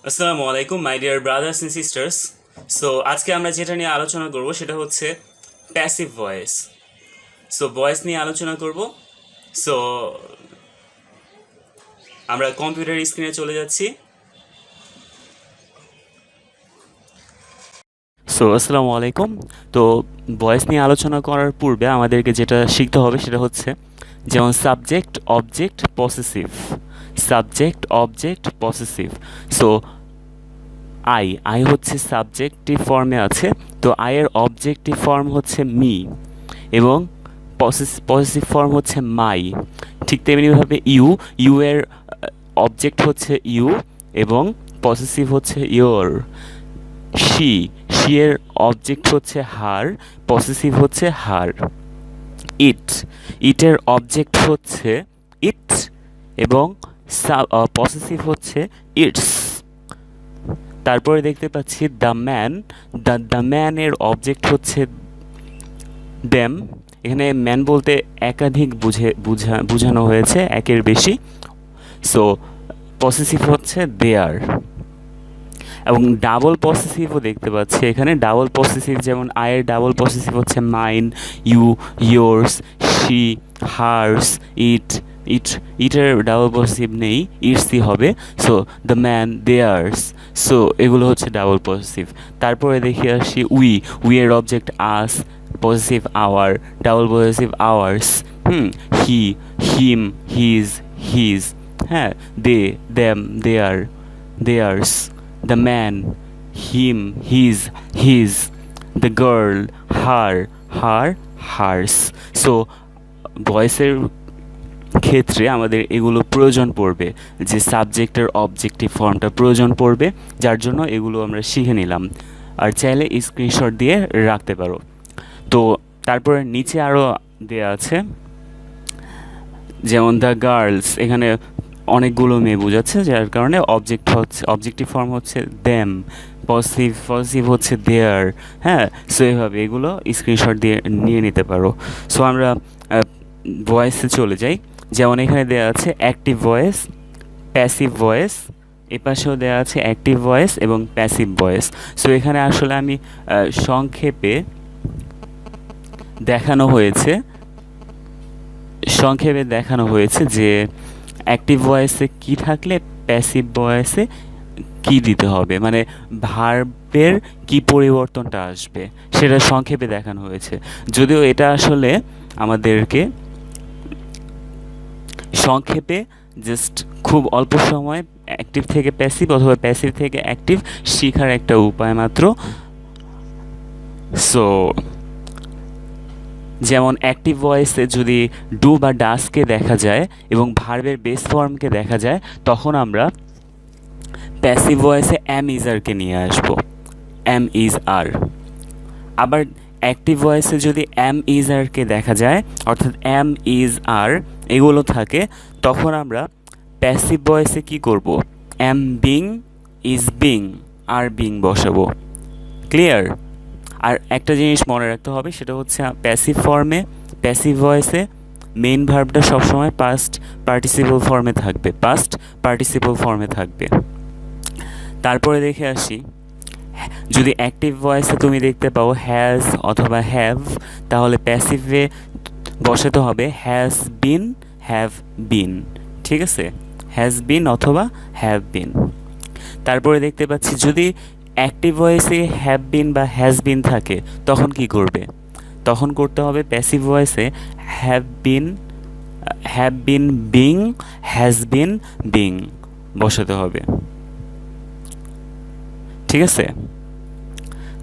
আসসালামু আলাইকুম my dear brothers and sisters. So আজকে আমরা যেটা নিয়ে আলোচনা করব সেটা হচ্ছে প্যাসিভ ভয়েস। সো ভয়েস নিয়ে আলোচনা করব। সো আমরা কম্পিউটার স্ক্রিনে চলে যাচ্ছি। আসসালামু আলাইকুম। তো ভয়েস নিয়ে আলোচনা করার পূর্বে আমাদেরকে যেটা শিখতে হবে সেটা হচ্ছে যেমন subject, object, possessive. Subject, object, possessive. So I হচ্ছে সাবজেক্টিভ ফর্মে আছে, তো আয়ের অবজেক্টিভ ফর্ম হচ্ছে মি এবং পসেসিভ ফর্ম হচ্ছে মাই। ঠিক তেমনিভাবে ইউ এর অবজেক্ট হচ্ছে ইউ এবং পসেসিভ হচ্ছে ইয়োর। শি এর অবজেক্ট হচ্ছে হার, পসেসিভ হচ্ছে হার। ইটের অবজেক্ট হচ্ছে ইট এবং পসেসিভ হচ্ছে ইটস। তারপরে দেখতে পাচ্ছি দ্য ম্যান। দ্য ম্যানের অবজেক্ট হচ্ছে দেম। এখানে ম্যান বলতে একাধিক বোঝানো হয়েছে, একের বেশি। সো পসেসিভ হচ্ছে দেয়ার এবং ডাবল পসেসিভও দেখতে পাচ্ছি এখানে। ডাবল পসেসিভ যেমন আয়ের ডাবল পসেসিভ হচ্ছে mine, you, yours, she, hers, ইটের ডাবল পসেসিভ নেই, ইটসই হবে। So the man, theirs. So এগুলো হচ্ছে ডাবল পসেসিভ। তারপরে দেখে আসি উই এর object us, possessive our, double possessive ours. He, him, his. হ্যাঁ, them, theirs. The man, him, his. The girl, hers. So ভয়েসের ক্ষেত্রে আমাদের এগুলো প্রয়োজন পড়বে, যে সাবজেক্টের অবজেক্টিভ ফর্মটা প্রয়োজন পড়বে, যার জন্য এগুলো আমরা শিখে নিলাম। আর চাইলে স্ক্রিনশট দিয়ে রাখতে পারো। তো তারপরে নিচে আরও দেয়া আছে, যেমন দ্য গার্লস, এখানে অনেকগুলো মেয়ে বোঝাচ্ছে, যার কারণে অবজেক্টিভ ফর্ম হচ্ছে দেম, পজিটিভ হচ্ছে দেয়ার। হ্যাঁ, সো এভাবে এগুলো স্ক্রিনশট দিয়ে নিয়ে নিতে পারো। সো আমরা ভয়েসে চলে যাই। যেমন এখানে দেওয়া আছে অ্যাক্টিভ ভয়েস, প্যাসিভ ভয়েস। এপাশেও দেওয়া আছে অ্যাক্টিভ ভয়েস এবং প্যাসিভ ভয়েস। সো এখানে আসলে আমি সংক্ষেপে দেখানো হয়েছে যে অ্যাক্টিভ ভয়েসে কি থাকলে প্যাসিভ ভয়েসে কি দিতে হবে, মানে ভার্বের কি পরিবর্তনটা আসবে সেটা সংক্ষেপে দেখানো হয়েছে। যদিও এটা আসলে আমাদেরকে সংক্ষেপে জাস্ট খুব অল্প সময় অ্যাক্টিভ থেকে প্যাসিভ অথবা প্যাসিভ থেকে অ্যাক্টিভ শেখার একটা উপায় মাত্র। সো যেমন অ্যাক্টিভ ভয়েসে যদি ডু বা ডাসকে দেখা যায় এবং ভার্বের বেস ফর্মকে দেখা যায়, তখন আমরা প্যাসিভ ভয়েসে অ্যাম ইজ আরকে নিয়ে আসবো, অ্যাম ইজ আর। আবার অ্যাক্টিভ ভয়েসে যদি অ্যাম ইজ আরকে দেখা যায়, অর্থাৎ অ্যাম ইজ আর এগুলো থাকে, তখন আমরা প্যাসিভ ভয়েসে কি করব, অ্যাম being, is being, are being বসাবো। ক্লিয়ার? আর একটা জিনিস মনে রাখতে হবে, সেটা হচ্ছে প্যাসিভ ভয়েসে মেইন ভার্বটা সবসময় পাস্ট পার্টিসিপল ফর্মে থাকবে। তারপরে দেখে আসি, যদি অ্যাক্টিভ ভয়েসে তুমি দেখতে পাও হ্যাজ অথবা হ্যাভ, তাহলে প্যাসিভে বসাতে হবে হ্যাজ বিন, হ্যাভ বিন। ঠিক আছে, হ্যাজ বিন অথবা হ্যাভ বিন। তারপরে দেখতে পাচ্ছি যদি অ্যাক্টিভ ভয়েসে হ্যাভ বিন বা হ্যাজ বিন থাকে, তখন কি করবে? তখন করতে হবে প্যাসিভ ভয়েসে have been being, has been being বসাতে হবে। ঠিক আছে।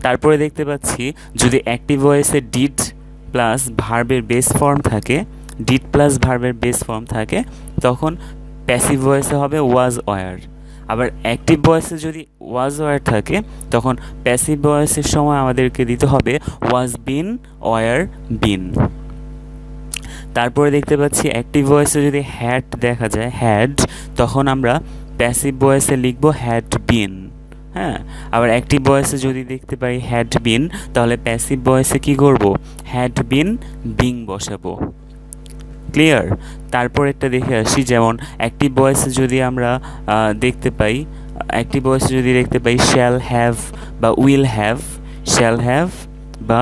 তারপরে দেখতে পাচ্ছি যদি অ্যাক্টিভ ভয়েসে ডিড প্লাস ভার্বের বেস ফর্ম থাকে, তখন প্যাসিভ ভয়েসে হবে ওয়াজ ওয়ার। আবার অ্যাক্টিভ ভয়েসে যদি ওয়াজ ওয়ার থাকে, তখন প্যাসিভ ভয়েসের সময় আমাদেরকে দিতে হবে ওয়াজ বিন, ওয়ার বিন। তারপরে দেখতে পাচ্ছি অ্যাক্টিভ ভয়েসে যদি হ্যাড দেখা যায়, হ্যাড, তখন আমরা প্যাসিভ ভয়েসে লিখব হ্যাড বিন। হ্যাঁ, আবার অ্যাক্টিভ ভয়েসে যদি দেখতে পাই হ্যাড বিন, তাহলে প্যাসিভ ভয়েসে কি করব, হ্যাড বিন বিং বসাবো। ক্লিয়ার? তারপর একটা দেখে আসি, যেমন অ্যাক্টিভ ভয়েসে যদি আমরা দেখতে পাই অ্যাক্টিভ ভয়েসে যদি দেখতে পাই শ্যাল হ্যাভ বা শ্যাল হ্যাভ বা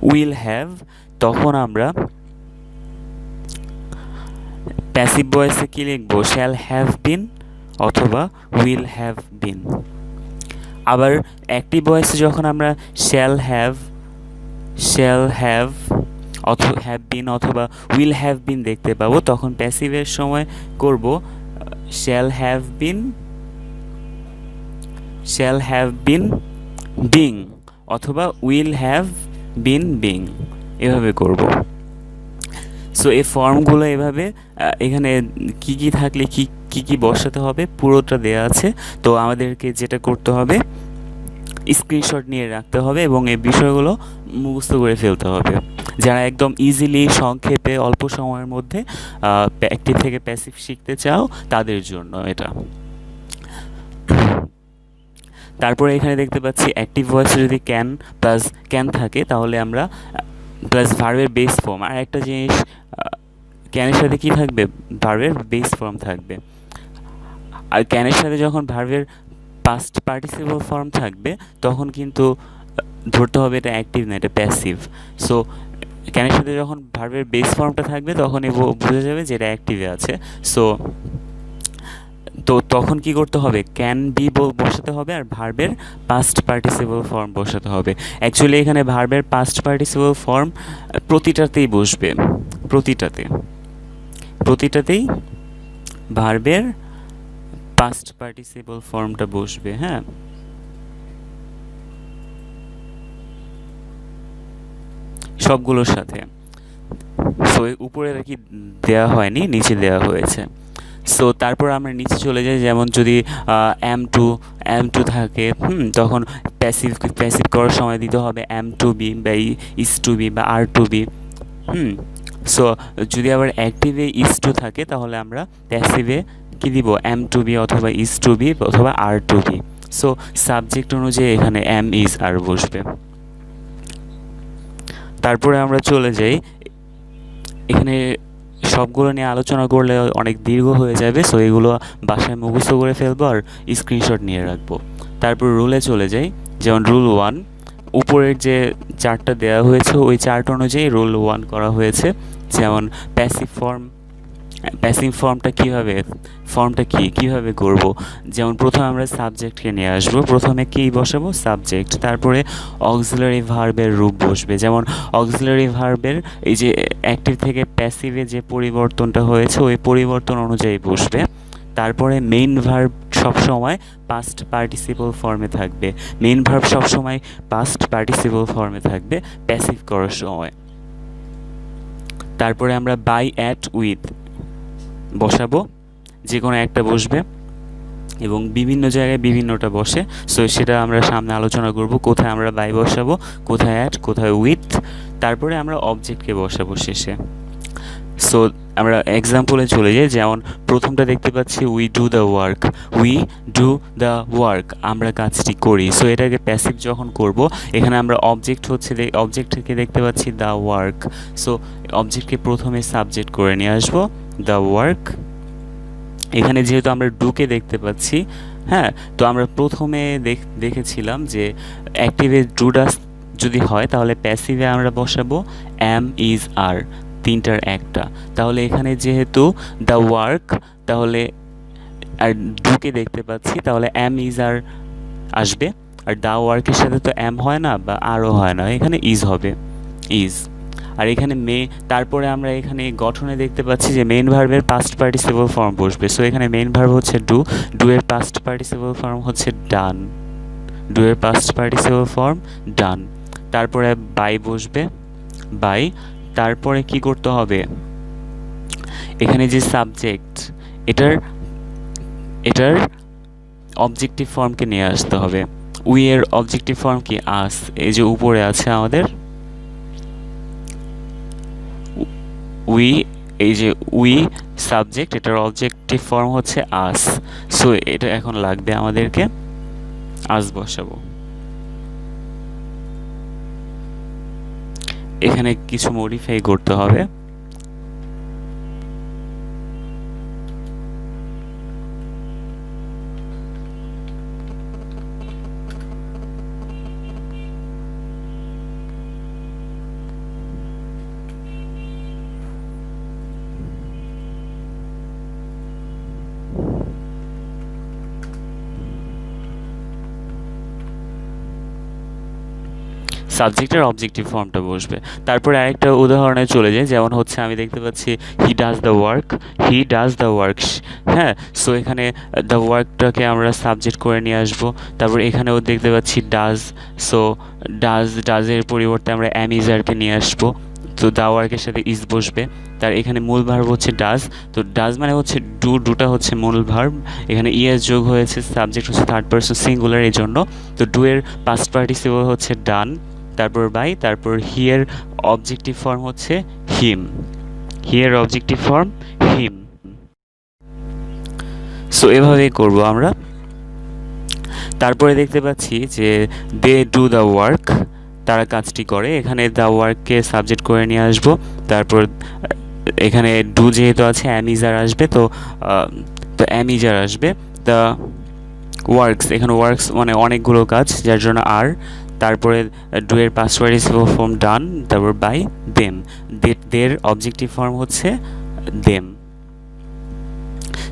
উইল হ্যাভ, তখন আমরা প্যাসিভ ভয়েসে কি লিখবো? শ্যাল হ্যাভ বিন অথবা উইল হ্যাভ বিন। আবার অ্যাক্টিভ ভয়েসে যখন আমরা শ্যাল হ্যাভ অথবা হ্যাভ বিন অথবা উইল হ্যাভ বিন দেখতে পাবো, তখন প্যাসিভের সময় করব শ্যাল হ্যাভ বিন বিং অথবা উইল হ্যাভ বিন বিং, এভাবে করব। সো এই ফর্মগুলো এভাবে এখানে কি কি থাকলে কি কি বসাতে হবে পুরোটা দেয়া আছে। তো আমাদেরকে যেটা করতে হবে স্ক্রিনশট নিয়ে রাখতে হবে এবং এই বিষয়গুলো মুখস্থ করে ফেলতে হবে। যারা একদম ইজিলি সংক্ষেপে অল্প সময়ের মধ্যে অ্যাক্টিভ থেকে প্যাসিভ শিখতে চাও তাদের জন্য এটা। তারপরে এখানে দেখতে পাচ্ছি অ্যাক্টিভ ভয়েসে যদি ক্যান থাকে তাহলে আমরা প্লাস ভার্বের বেস ফর্ম। আর একটা জিনিস, ক্যানের সাথে কি থাকবে? ভার্বের বেস ফর্ম থাকবে। আর ক্যানের সাথে যখন ভার্বের পাস্ট পার্টিসিপল ফর্ম থাকবে তখন কিন্তু ধরতে হবে এটা অ্যাক্টিভ না, এটা প্যাসিভ। সো ক্যানের সাথে যখন ভার্বের বেস ফর্মটা থাকবে তখনই বোঝা যাবে যে এটা অ্যাক্টিভে আছে। সো তো তখন কি করতে হবে? ক্যান বি বসাতে হবে আর ভার্বের পাস্ট পার্টিসিপল ফর্ম বসাতে হবে। অ্যাকচুয়ালি এখানে ভার্বের পাস্ট পার্টিসিপল ফর্ম প্রতিটাতেই বসবে, প্রতিটাতেই ভার্বের পাস্ট পার্টিসিপল ফর্মটা বসবে। হ্যাঁ, সবগুলোর সাথে। সো উপরে আর কি দেওয়া হয়নি, নিচে দেওয়া হয়েছে। সো তারপর আমরা নিচে চলে যাই, যেমন যদি এম টু থাকে তখন প্যাসিভ করার সময় দিতে হবে এম টু বি বা ইস টু বি বা আর টু বি। সো যদি আবার অ্যাক্টিভে ইস টু থাকে তাহলে আমরা প্যাসিভে কি দিব? এম টু বি অথবা ইস টু বি অথবা আর টু বি। সো সাবজেক্ট অনুযায়ী এখানে এম ইজ আর বসবে। তারপরে আমরা চলে যাই, এখানে সবগুলো নিয়ে আলোচনা করলে অনেক দীর্ঘ হয়ে যাবে। সো এগুলো বাসায় মুখস্থ করে ফেলবো আর স্ক্রিনশট নিয়ে রাখবো। তারপর রুলে চলে যাই, যেমন রুল 1 উপরের যে চার্টটা দেওয়া হয়েছে ওই চার্ট অনুযায়ী রুল 1 করা হয়েছে। যেমন প্যাসিভ ফর্মটা কীভাবে করব? যেমন প্রথমে আমরা সাবজেক্টকে নিয়ে আসবো, প্রথমে কী বসাবো? সাবজেক্ট। তারপরে অক্সিলারি ভার্বের রূপ বসবে, যেমন অক্সিলারি ভার্বের এই যে অ্যাক্টিভ থেকে প্যাসিভে যে পরিবর্তনটা হয়েছে ওই পরিবর্তন অনুযায়ী বসবে। তারপরে মেইন ভার্ব সবসময় পাস্ট পার্টিসিপল ফর্মে থাকবে, প্যাসিভ করার সময়। তারপরে আমরা বাই, অ্যাট, উইথ বসাবো, যে কোনো একটা বসবে এবং বিভিন্ন জায়গায় বিভিন্নটা বসে। সো সেটা আমরা সামনে আলোচনা করব, কোথায় আমরা বাই বসাবো, কোথায় অ্যাট, কোথায় উইথ। তারপরে আমরা অবজেক্টকে বসাবো শেষে। সো আমরা এক্সাম্পলে চলে যাই, যেমন প্রথমটা দেখতে পাচ্ছি উই ডু দ্য ওয়ার্ক, আমরা কাজটি করি। সো এটাকে প্যাসিভ যখন করব, এখানে আমরা অবজেক্টকে দেখতে পাচ্ছি দ্য ওয়ার্ক। সো অবজেক্টকে প্রথমে সাবজেক্ট করে নিয়ে আসবো, দ্য ওয়ার্ক। এখানে যেহেতু আমরা ডুকে দেখতে পাচ্ছি, হ্যাঁ, তো আমরা প্রথমে দেখেছিলাম যে অ্যাক্টিভে ডু ডাস যদি হয় তাহলে প্যাসিভে আমরা বসাবো এম ইজ আর, তিনটার একটা। তাহলে এখানে যেহেতু দ্য ওয়ার্ক তাহলে আর ডুকে দেখতে পাচ্ছি তাহলে এম ইজ আর আসবে। আর দ্য ওয়ার্কের সাথে তো এম হয় না বা আরও হয় না, এখানে ইজ হবে, ইজ। আর এখানে তারপরে আমরা এখানে গঠনে দেখতে পাচ্ছি যে মেইন ভার্বের পাস্ট পার্টিসিপল ফর্ম বসবে। সো এখানে মেইন ভার্ব হচ্ছে ডু এর পাস্ট পার্টিসিপল ফর্ম হচ্ছে ডান, তারপরে বাই বসবে, বাই। তারপরে কি করতে হবে? এখানে যে সাবজেক্ট এটার অবজেক্টিভ ফর্মকে নিয়ে আসতে হবে। উই এর অবজেক্টিভ ফর্ম কি? আস, এই যে উপরে আছে আমাদের উই সাবজেক্ট, এটার অবজেক্টিভ ফর্ম হচ্ছে আস। সো এটা এখন লাগবে আমাদেরকে, আস বসাবো। এখানে কিছু মডিফাই করতে হবে। সাবজেক্টের অবজেক্টিভ ফর্মটা বসবে। তারপরে আরেকটা উদাহরণে চলে যাই, যেমন হচ্ছে আমি দেখতে পাচ্ছি he does the work, he does the work. হ্যাঁ, সো এখানে দ্য ওয়ার্কটাকে আমরা সাবজেক্ট করে নিয়ে আসবো। তারপর এখানেও দেখতে পাচ্ছি ডাজ, সো ডাজের পরিবর্তে আমরা অ্যামিজারকে নিয়ে আসবো, তো দ্য ওয়ার্কের সাথে ইজ বসবে। তার এখানে মূল ভার্ব হচ্ছে ডাজ, তো ডাজ মানে হচ্ছে ডুটা হচ্ছে মূল ভার্ব, এখানে ইএস যোগ হয়েছে, সাবজেক্ট হচ্ছে থার্ড পারসন সিঙ্গুলার এই জন্য, তো ডু এর পাস্ট পার্টিসিপল হচ্ছে ডান, তারপর বাই, তারপর হিয়ের অবজেক্টিভ ফর্ম হচ্ছে হিম, হিয়ের অবজেক্টিভ ফর্ম হিম। সো এভাবেই করব আমরা। তারপরে দেখতে পাচ্ছি যে দে ডু দ্য ওয়ার্ক, তারা কাজটি করে, এখানে দ্য ওয়ার্ককে সাবজেক্ট করে নিয়ে আসবো। তারপর এখানে ডু যেহেতু আছে অ্যামিজার আসবে, তো অ্যামিজার আসবে। দ্য ওয়ার্কস, এখানে ওয়ার্কস মানে অনেকগুলো কাজ, যার জন্য আর। তারপরে ডু এর পাস্ট পার্টিসিপল ফর্ম ডান, তারপর বাই দেম, দের অবজেক্টিভ ফর্ম হচ্ছে দেম।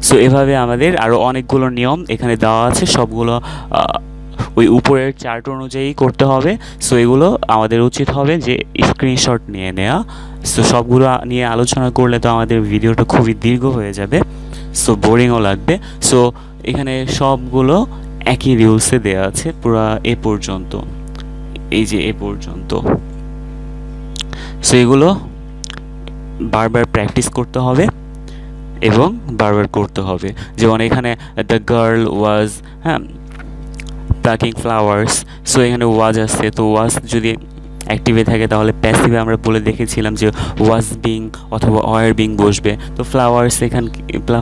সো এভাবে আমাদের আরও অনেকগুলো নিয়ম এখানে দেওয়া আছে, সবগুলো ওই উপরের চার্ট অনুযায়ী করতে হবে। সো এগুলো আমাদের উচিত হবে যে স্ক্রিনশট নিয়ে নেওয়া। সো সবগুলো নিয়ে আলোচনা করলে তো আমাদের ভিডিওটা খুবই দীর্ঘ হয়ে যাবে, সো বোরিংও লাগবে। সো এখানে সবগুলো একই রুলসে দেওয়া আছে পুরো এ পর্যন্ত, এই যে এ পর্যন্ত। সো এগুলো বারবার প্র্যাকটিস করতে হবে এবং বারবার করতে হবে। যেমন এখানে দ্য গার্ল ওয়াজ, হ্যাঁ, প্লাকিং ফ্লাওয়ার্স, সো এখানে ওয়াজ আসছে, তো ওয়াজ যদি অ্যাক্টিভে থাকে তাহলে প্যাসিভে আমরা বলে দেখেছিলাম যে ওয়াজ বিং অথবা ওয়ার বিং বসবে, তো ফ্লাওয়ার্স এখানে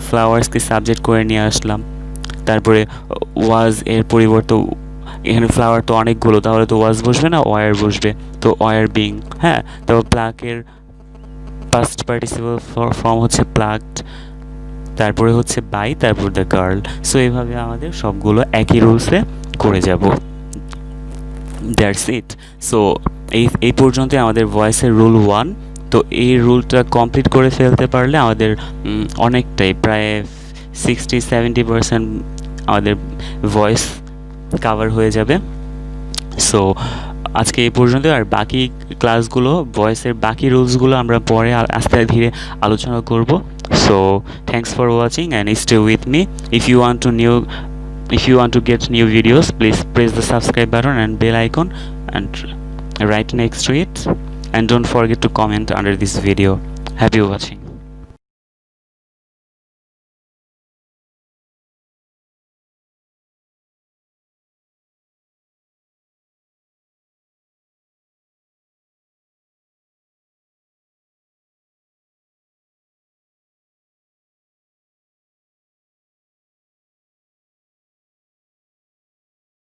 ফ্লাওয়ার্সকে সাবজেক্ট করে নিয়ে আসলাম। তারপরে ওয়াজ এর পরিবর্তে এখানে ফ্লাওয়ার তো অনেকগুলো, তাহলে তো ওয়াজ বসবে না, ওয়ার বসবে, তো ওয়ার বিং। হ্যাঁ, তারপর প্লাকের পাস্ট পার্টিসিপল ফর্ম হচ্ছে প্লাকড, তারপরে হচ্ছে বাই, তারপর দ্য গার্ল। সো এইভাবে আমাদের সবগুলো একই রুলসে করে যাব। That's it. সো এই পর্যন্তই আমাদের ভয়েসের রুল 1। তো এই রুলটা কমপ্লিট করে ফেলতে পারলে আমাদের অনেকটাই, প্রায় 60-70% আমাদের ভয়েস কাভার হয়ে যাবে। সো আজকে এই পর্যন্ত, আর বাকি ক্লাসগুলো ভয়েসের বাকি রুলসগুলো আমরা পরে আস্তে ধীরে আলোচনা করব। So thanks for watching and stay with me. If you want to get new videos, please press the subscribe button and bell icon and right next to it, and don't forget to comment under this video. Happy watching.